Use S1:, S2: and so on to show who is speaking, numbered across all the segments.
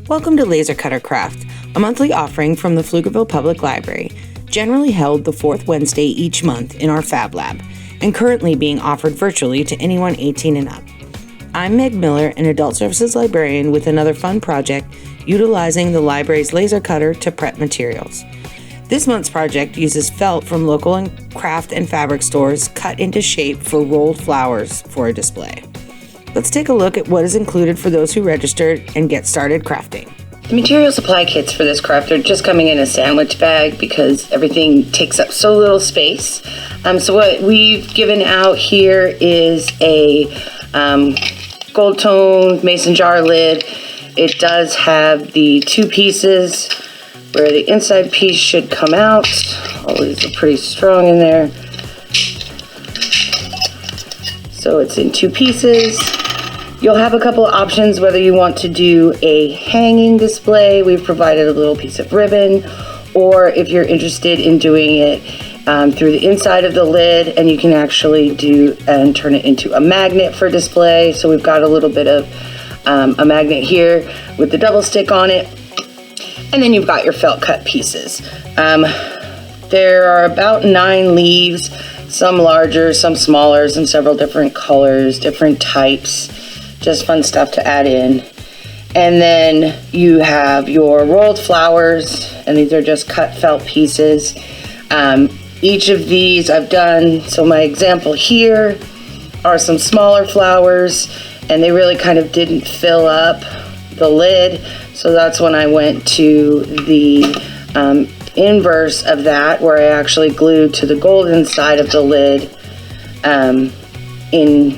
S1: Welcome to Laser Cutter Craft, a monthly offering from the Pflugerville Public Library, generally held the fourth Wednesday each month in our Fab Lab, and currently being offered virtually to anyone 18 and up. I'm Meg Miller, an Adult Services Librarian with another fun project utilizing the library's laser cutter to prep materials. This month's project uses felt from local and craft and fabric stores cut into shape for rolled flowers for a display. Let's take a look at what is included for those who registered and get started crafting.
S2: The material supply kits for this craft are just coming in a sandwich bag because everything takes up so little space. So what we've given out here is a gold toned mason jar lid. It does have the two pieces where the inside piece should come out. All these are pretty strong in there. So it's in two pieces. You'll have a couple of options whether you want to do a hanging display. We've provided a little piece of ribbon, or if you're interested in doing it through the inside of the lid, and you can actually do and turn it into a magnet for display. So we've got a little bit of a magnet here with the double stick on it, and then you've got your felt cut pieces. There are about 9 leaves, some larger, some smaller, some several different colors, different types. Just fun stuff to add in. And then you have your rolled flowers, and these are just cut felt pieces. Each of these I've done, so my example here are some smaller flowers, and they really kind of didn't fill up the lid, so that's when I went to the inverse of that, where I actually glued to the golden side of the lid in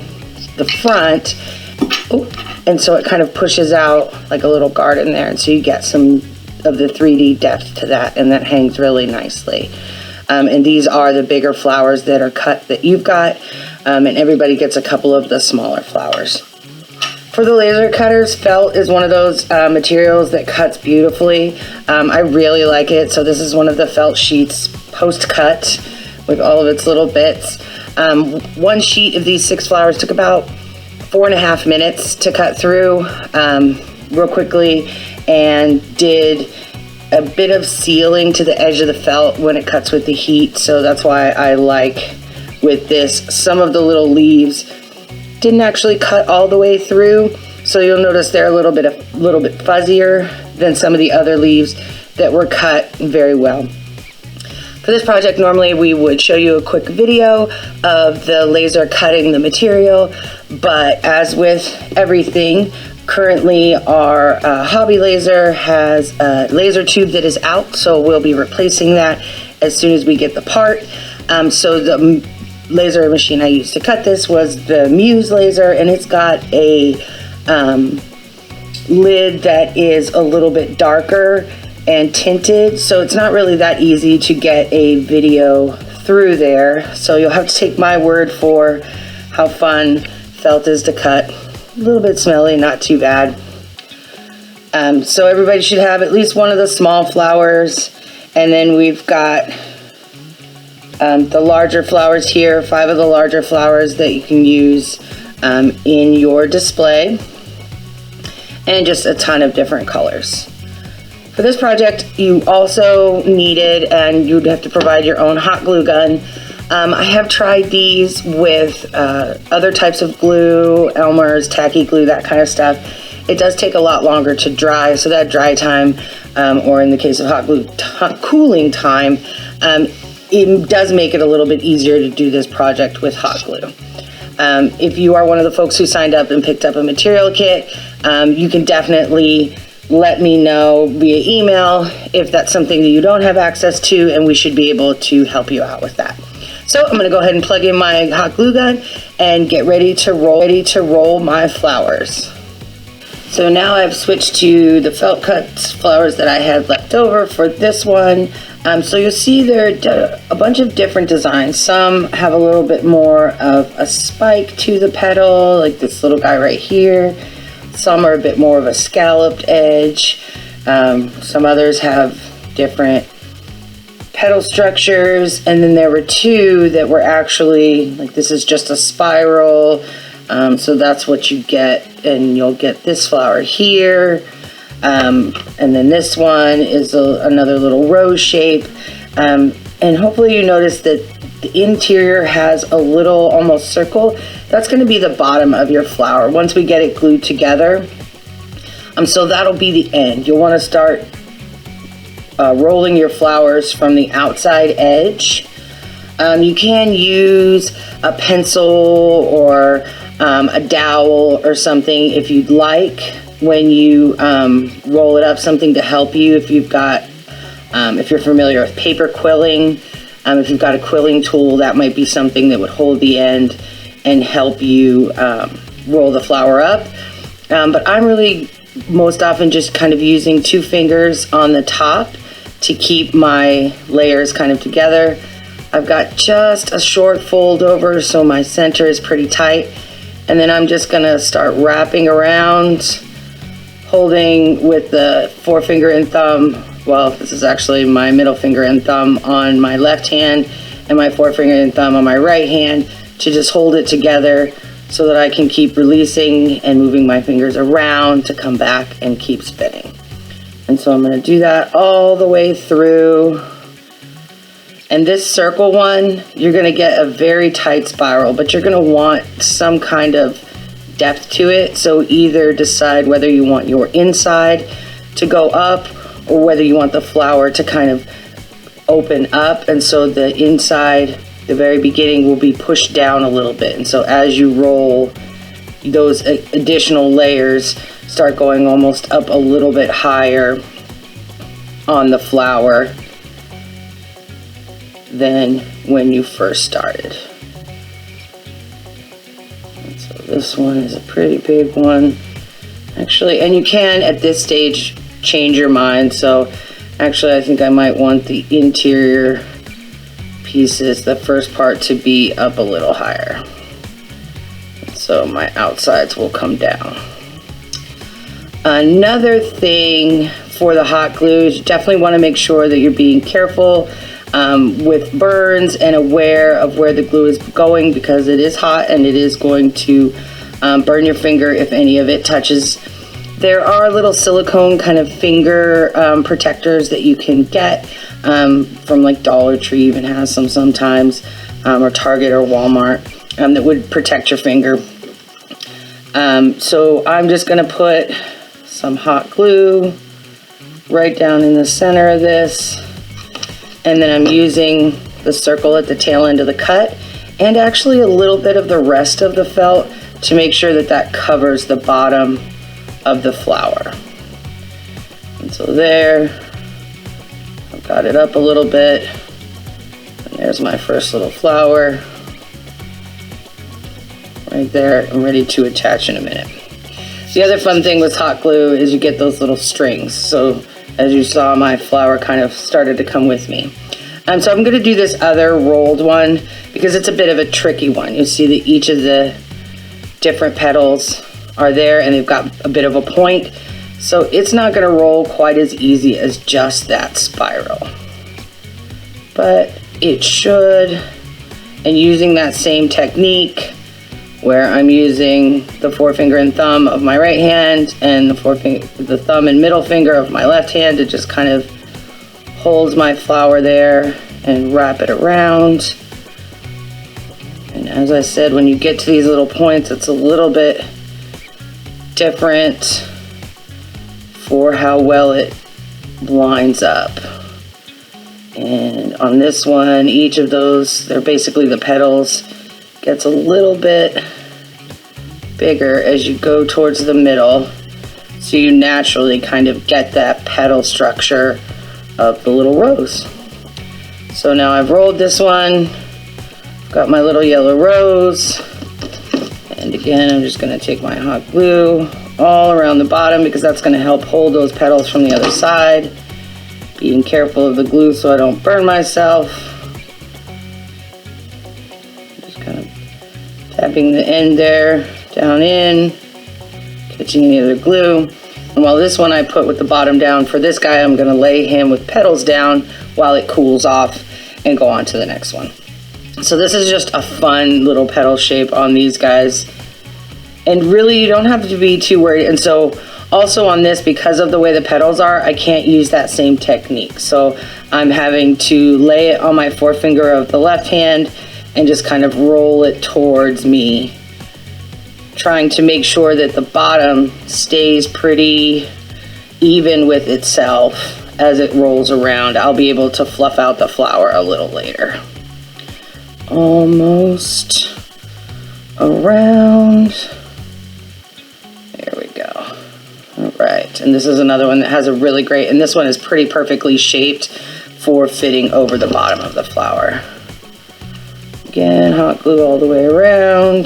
S2: the front. And so it kind of pushes out like a little garden there, and so you get some of the 3D depth to that, and that hangs really nicely. And these are the bigger flowers that are cut that you've got, and everybody gets a couple of the smaller flowers. For the laser cutters, felt is one of those materials that cuts beautifully. I really like it. So this is one of the felt sheets post-cut with all of its little bits. One sheet of these 6 flowers took about 4.5 minutes to cut through real quickly, and did a bit of sealing to the edge of the felt when it cuts with the heat. So that's why I like with this, some of the little leaves didn't actually cut all the way through, so you'll notice they're a little bit fuzzier than some of the other leaves that were cut very well. For this project, normally we would show you a quick video of the laser cutting the material, but as with everything, currently our hobby laser has a laser tube that is out, so we'll be replacing that as soon as we get the part. So the laser machine I used to cut this was the Muse laser, and it's got a lid that is a little bit darker and tinted, so it's not really that easy to get a video through there. So you'll have to take my word for how fun felt is to cut. A little bit smelly, not too bad. So everybody should have at least one of the small flowers, and then we've got the larger flowers here, 5 of the larger flowers that you can use in your display, and just a ton of different colors. For this project, you also needed, and you'd have to provide your own hot glue gun. I have tried these with other types of glue, Elmer's, tacky glue, that kind of stuff. It does take a lot longer to dry, so that dry time, or in the case of hot glue, cooling time, it does make it a little bit easier to do this project with hot glue. If you are one of the folks who signed up and picked up a material kit, you can definitely let me know via email if that's something that you don't have access to, and we should be able to help you out with that. So I'm going to go ahead and plug in my hot glue gun and get ready to roll my flowers. So now I've switched to the felt cut flowers that I had left over for this one. So you'll see there are a bunch of different designs. Some have a little bit more of a spike to the petal, like this little guy right here. Some are a bit more of a scalloped edge. Some others have different petal structures, and then there were 2 that were actually, like, this is just a spiral, so that's what you get, and you'll get this flower here. And then this one is another little rose shape. And hopefully you notice that the interior has a little almost circle. That's going to be the bottom of your flower once we get it glued together. So that'll be the end. You'll want to start rolling your flowers from the outside edge. You can use a pencil or a dowel or something if you'd like when you roll it up, something to help you if you've got, if you're familiar with paper quilling. If you've got a quilling tool, that might be something that would hold the end and help you roll the flower up. But I'm really most often just kind of using 2 fingers on the top to keep my layers kind of together. I've got just a short fold over, so my center is pretty tight. And then I'm just gonna start wrapping around, holding with the forefinger and thumb. Well, this is actually my middle finger and thumb on my left hand and my forefinger and thumb on my right hand to just hold it together so that I can keep releasing and moving my fingers around to come back and keep spinning. And so I'm going to do that all the way through. And this circle one, you're going to get a very tight spiral, but you're going to want some kind of depth to it. So either decide whether you want your inside to go up or whether you want the flower to kind of open up. And so the inside, the very beginning, will be pushed down a little bit. And so as you roll, those additional layers start going almost up a little bit higher on the flower than when you first started. And so this one is a pretty big one. Actually, and you can at this stage change your mind. So actually I think I might want the interior pieces, the first part, to be up a little higher. So my outsides will come down. Another thing for the hot glue is you definitely want to make sure that you're being careful with burns and aware of where the glue is going, because it is hot and it is going to burn your finger if any of it touches. There are little silicone kind of finger protectors that you can get from like Dollar Tree, even has some sometimes, or Target or Walmart, that would protect your finger. So I'm just going to put some hot glue right down in the center of this, and then I'm using the circle at the tail end of the cut and actually a little bit of the rest of the felt to make sure that that covers the bottom of the flower. And so there, I've got it up a little bit, and there's my first little flower right there. I'm ready to attach in a minute. The other fun thing with hot glue is you get those little strings. So as you saw, my flower kind of started to come with me. So I'm going to do this other rolled one because it's a bit of a tricky one. You see that each of the different petals are there and they've got a bit of a point. So it's not going to roll quite as easy as just that spiral. But it should. And using that same technique where I'm using the forefinger and thumb of my right hand and the thumb and middle finger of my left hand to just kind of hold my flower there and wrap it around. And as I said, when you get to these little points, it's a little bit different for how well it lines up. And on this one, each of those, they're basically the petals, gets a little bit bigger as you go towards the middle, so you naturally kind of get that petal structure of the little rose. So now I've rolled this one, got my little yellow rose, and again I'm just going to take my hot glue all around the bottom because that's going to help hold those petals from the other side, being careful of the glue so I don't burn myself. Just kind of tapping the end there down in, catching any other glue. And while this one I put with the bottom down, for this guy I'm going to lay him with petals down while it cools off and go on to the next one. So this is just a fun little petal shape on these guys, and really you don't have to be too worried. And so Also on this, because of the way the petals are, I can't use that same technique. So I'm having to lay it on my forefinger of the left hand and just kind of roll it towards me, trying to make sure that the bottom stays pretty even with itself as it rolls around. I'll be able to fluff out the flower a little later. Almost around. There we go. All right, and this is another one that has a really great, and this one is pretty perfectly shaped for fitting over the bottom of the flower. Again, hot glue all the way around,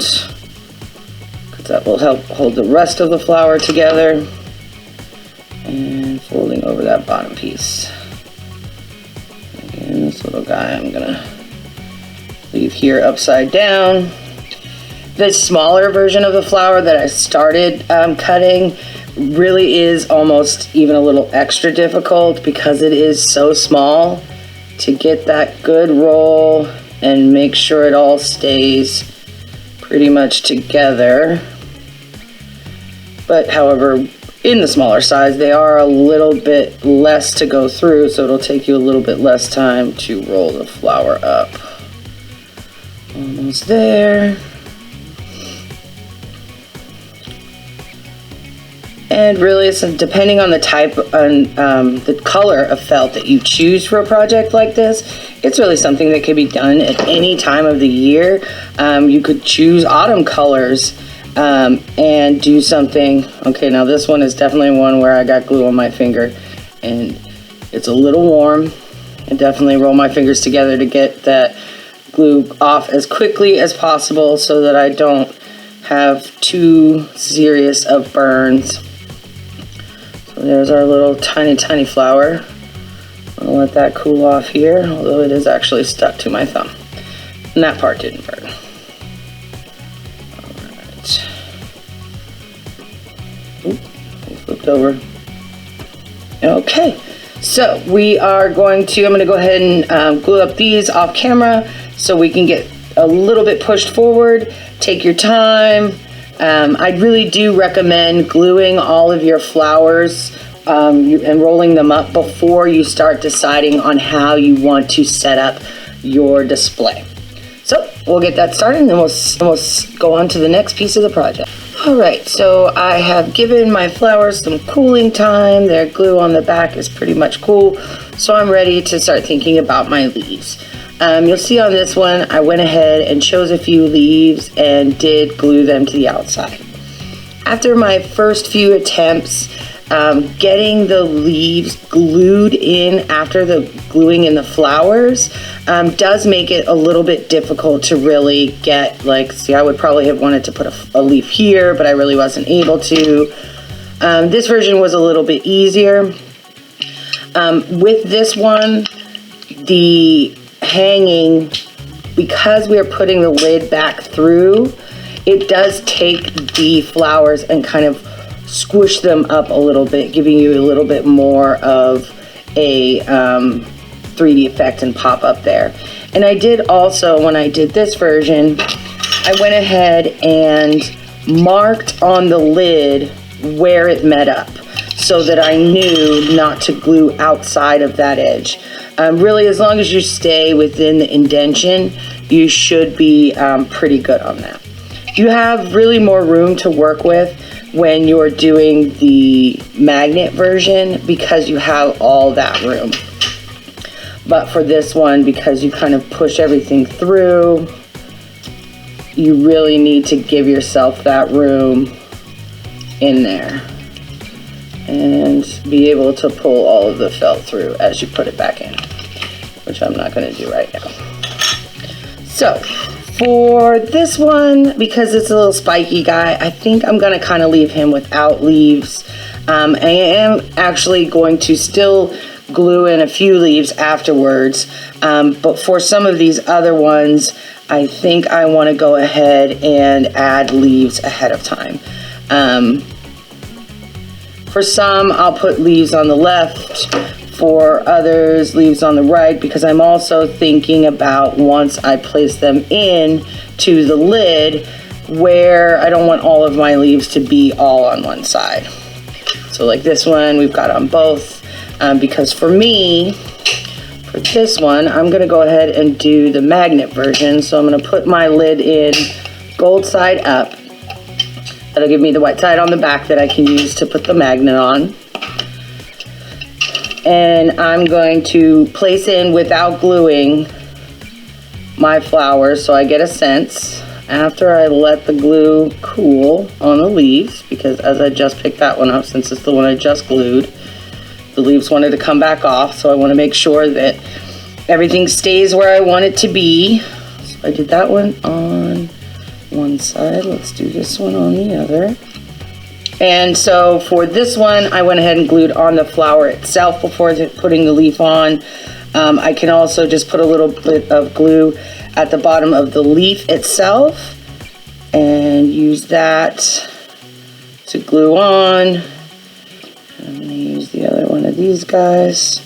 S2: because that will help hold the rest of the flower together. And folding over that bottom piece. Again, this little guy I'm gonna leave here upside down. The smaller version of the flower that I started cutting really is almost even a little extra difficult because it is so small to get that good roll and make sure it all stays pretty much together. But however, in the smaller size, they are a little bit less to go through, so it'll take you a little bit less time to roll the flower up. Almost there. And really, it's depending on the type and the color of felt that you choose for a project like this, it's really something that can be done at any time of the year. You could choose autumn colors and do something. Okay, now this one is definitely one where I got glue on my finger and it's a little warm. I definitely roll my fingers together to get that glue off as quickly as possible so that I don't have too serious of burns. So there's our little tiny flower. I'll let that cool off here, although it is actually stuck to my thumb. And that part didn't burn. Alright. Oop, I flipped over. Okay, so we are going to, I'm going to go ahead and glue up these off camera so we can get a little bit pushed forward. Take your time. I really do recommend gluing all of your flowers and rolling them up before you start deciding on how you want to set up your display. So we'll get that started and then we'll go on to the next piece of the project. All right, so I have given my flowers some cooling time. Their glue on the back is pretty much cool, so I'm ready to start thinking about my leaves. You'll see on this one, I went ahead and chose a few leaves and did glue them to the outside. After my first few attempts, getting the leaves glued in after the gluing in the flowers does make it a little bit difficult to really get, like, see, I would probably have wanted to put a leaf here, but I really wasn't able to. This version was a little bit easier. With this one, the hanging, because we are putting the lid back through, it does take the flowers and kind of squish them up a little bit, giving you a little bit more of a 3D effect and pop up there. And I did also, when I did this version, I went ahead and marked on the lid where it met up so that I knew not to glue outside of that edge. Really, as long as you stay within the indentation, you should be pretty good on that. You have really more room to work with when you're doing the magnet version because you have all that room. But for this one, because you kind of push everything through, you really need to give yourself that room in there and be able to pull all of the felt through as you put it back in, which I'm not going to do right now. So for this one, because it's a little spiky guy, I think I'm going to kind of leave him without leaves. I am actually going to still glue in a few leaves afterwards, but for some of these other ones, I think I want to go ahead and add leaves ahead of time. For some, I'll put leaves on the left. For others, leaves on the right, because I'm also thinking about once I place them in to the lid where I don't want all of my leaves to be all on one side. So like this one, we've got on both, because for me, for this one, I'm gonna go ahead and do the magnet version. So I'm gonna put my lid in gold side up. That'll give me the white side on the back that I can use to put the magnet on. And I'm going to place in without gluing my flowers so I get a sense. After I let the glue cool on the leaves, because as I just picked that one up, since it's the one I just glued, the leaves wanted to come back off, so I want to make sure that everything stays where I want it to be. So I did that one on one side. Let's do this one on the other. And so for this one, I went ahead and glued on the flower itself before putting the leaf on. I can also just put a little bit of glue at the bottom of the leaf itself and use that to glue on. I'm going to use the other one of these guys.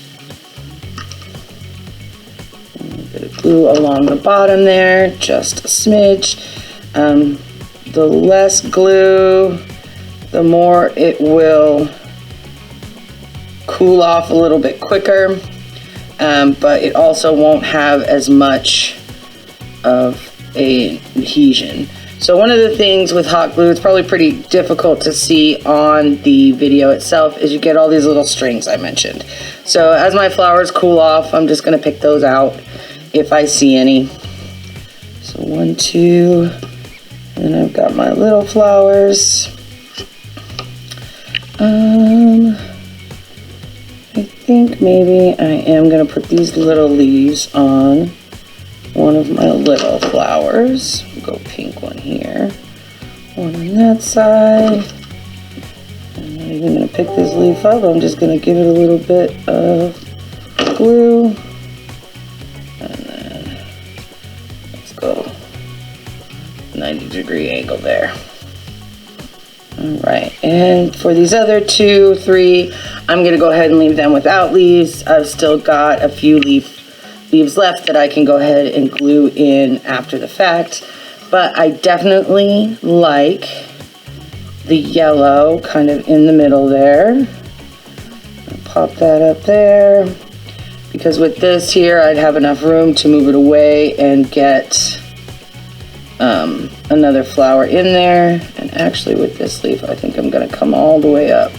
S2: A little bit of glue along the bottom there, just a smidge. The less glue, the more it will cool off a little bit quicker, but it also won't have as much of a adhesion. So one of the things with hot glue, it's probably pretty difficult to see on the video itself, is you get all these little strings I mentioned. So as my flowers cool off, I'm just going to pick those out if I see any. So 1, 2, and I've got my little flowers. I think maybe I am going to put these little leaves on one of my little flowers. We'll go pink one here, one on that side. I'm not even going to pick this leaf up. I'm just going to give it a little bit of glue. And then let's go 90-degree angle there. Alright, and for these other 2, 3, I'm going to go ahead and leave them without leaves. I've still got a few leaves left that I can go ahead and glue in after the fact. But I definitely like the yellow kind of in the middle there. I'll pop that up there, because with this here I'd have enough room to move it away and get another flower in there. And actually with this leaf I think I'm going to come all the way up,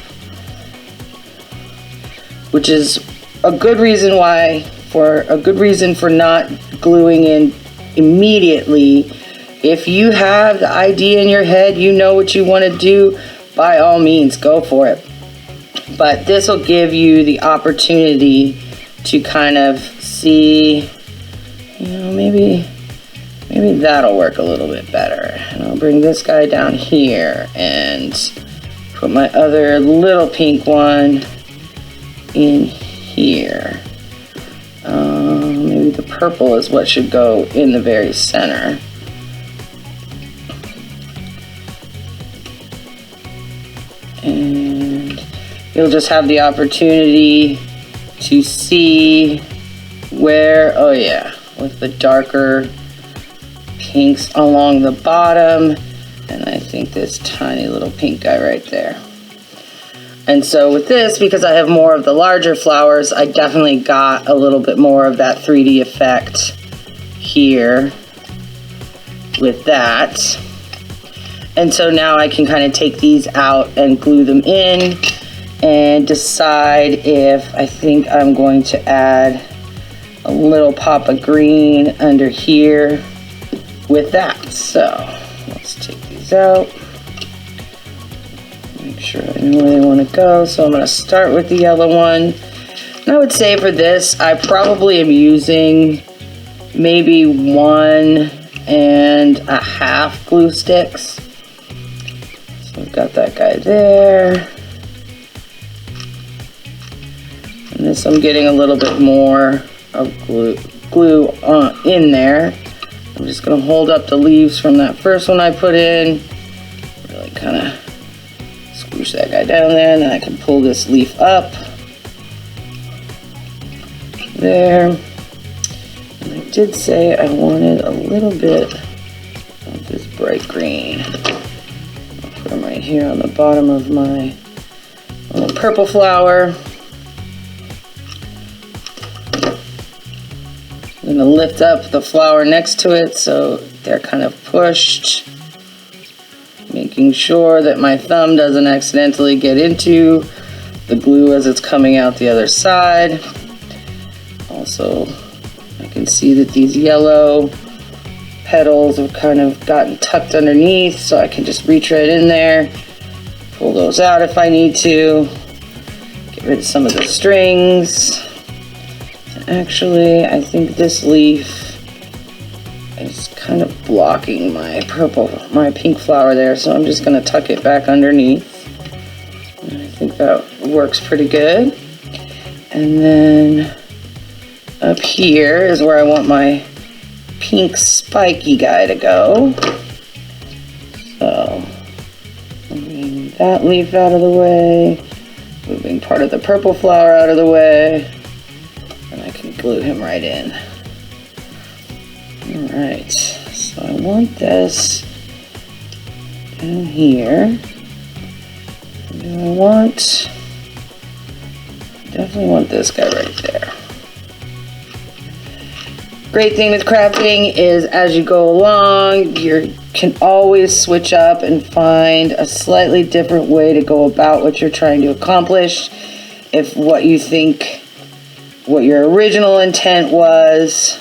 S2: which is a good reason for not gluing in immediately. If you have the idea in your head, you know what you want to do, by all means go for it. But this will give you the opportunity to kind of see, maybe that'll work a little bit better. And I'll bring this guy down here and put my other little pink one in here. Maybe the purple is what should go in the very center. And you'll just have the opportunity to see where, oh yeah, with the darker pinks along the bottom, and I think this tiny little pink guy right there. And so with this, because I have more of the larger flowers, I definitely got a little bit more of that 3D effect here with that. And so now I can kind of take these out and glue them in and decide if I think I'm going to add a little pop of green under here with that. So let's take these out. Make sure I know where they want to go. So I'm going to start with the yellow one. And I would say for this, I probably am using maybe 1.5 glue sticks. So I've got that guy there. And this I'm getting a little bit more of glue in there. I'm just going to hold up the leaves from that first one I put in. Really kind of squish that guy down there, and then I can pull this leaf up. There. And I did say I wanted a little bit of this bright green. I'll put them right here on the bottom of my A little purple flower. I'm going to lift up the flower next to it so they're kind of pushed. Making sure that my thumb doesn't accidentally get into the glue as it's coming out the other side. Also, I can see that these yellow petals have kind of gotten tucked underneath, so I can just reach right in there, pull those out if I need to, get rid of some of the strings. Actually, I think this leaf is kind of blocking my pink flower there, so I'm just going to tuck it back underneath. And I think that works pretty good. And then up here is where I want my pink spiky guy to go. So, moving that leaf out of the way, moving part of the purple flower out of the way, and I can glue him right in. Alright, so I want this down here. Definitely want this guy right there. Great thing with crafting is as you go along, you can always switch up and find a slightly different way to go about what you're trying to accomplish. If what you think, what your original intent was,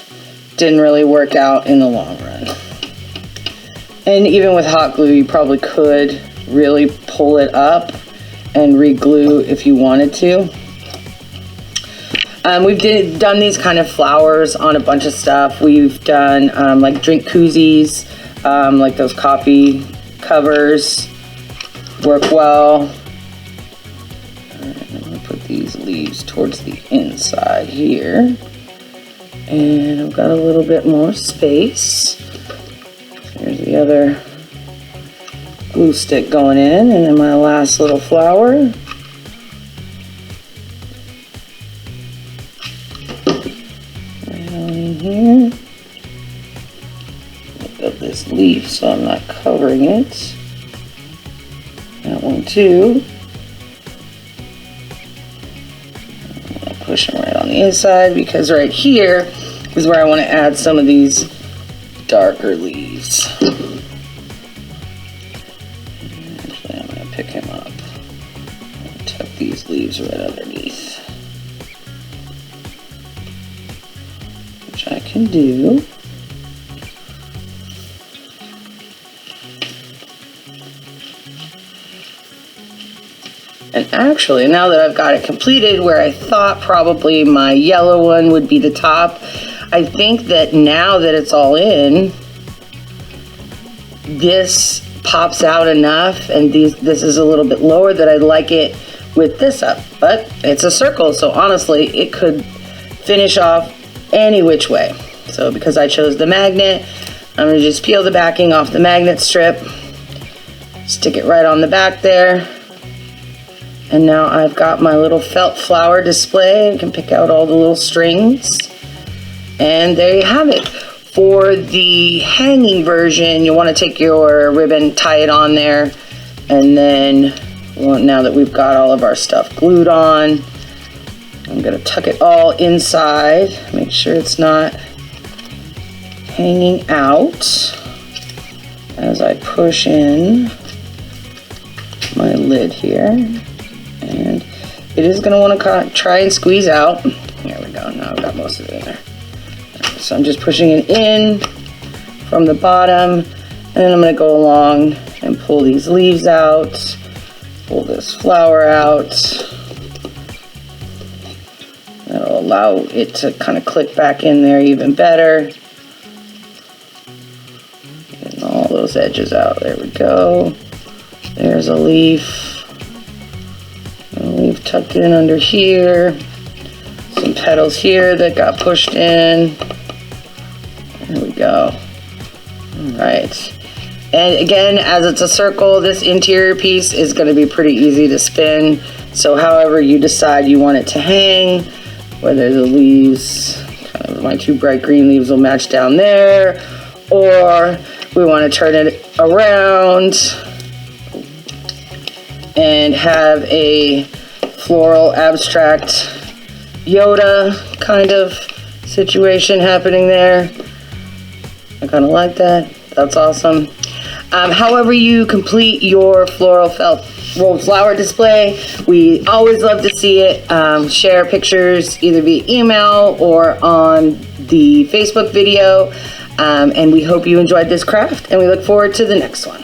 S2: didn't really work out in the long run. And even with hot glue, you probably could really pull it up and re-glue if you wanted to. We've done these kind of flowers on a bunch of stuff. We've done like drink koozies, like those coffee covers work well. All right, I'm gonna put these leaves towards the inside here. And I've got a little bit more space. There's the other glue stick going in, and then my last little flower. Right on in here. Lift up this leaf so I'm not covering it. That one too. Push them right on the inside because right here is where I want to add some of these darker leaves. Actually, I'm going to pick him up and tuck these leaves right underneath, which I can do. And actually, now that I've got it completed, where I thought probably my yellow one would be the top, I think that now that it's all in, this pops out enough, and this is a little bit lower, that I'd like it with this up. But it's a circle, so honestly, it could finish off any which way. So because I chose the magnet, I'm gonna just peel the backing off the magnet strip, stick it right on the back there. And now I've got my little felt flower display. You can pick out all the little strings. And there you have it. For the hanging version, you want to take your ribbon, tie it on there. And then, now that we've got all of our stuff glued on, I'm going to tuck it all inside. Make sure it's not hanging out as I push in my lid here. And it is going to want to try and squeeze out. There we go. Now I've got most of it in there. So I'm just pushing it in from the bottom, and then I'm going to go along and pull these leaves out, pull this flower out. That'll allow it to kind of click back in there even better. Getting all those edges out. There we go. There's a leaf. Leaf tucked in under here. Some petals here that got pushed in. There we go. All right. And again, as it's a circle, this interior piece is going to be pretty easy to spin. So however you decide you want it to hang, whether the leaves, kind of my two bright green leaves will match down there, or we want to turn it around and have a floral abstract Yoda kind of situation happening there. I kind of like that. That's awesome. However you complete your floral felt rolled flower display, we always love to see it. Share pictures either via email or on the Facebook video. And we hope you enjoyed this craft, and we look forward to the next one.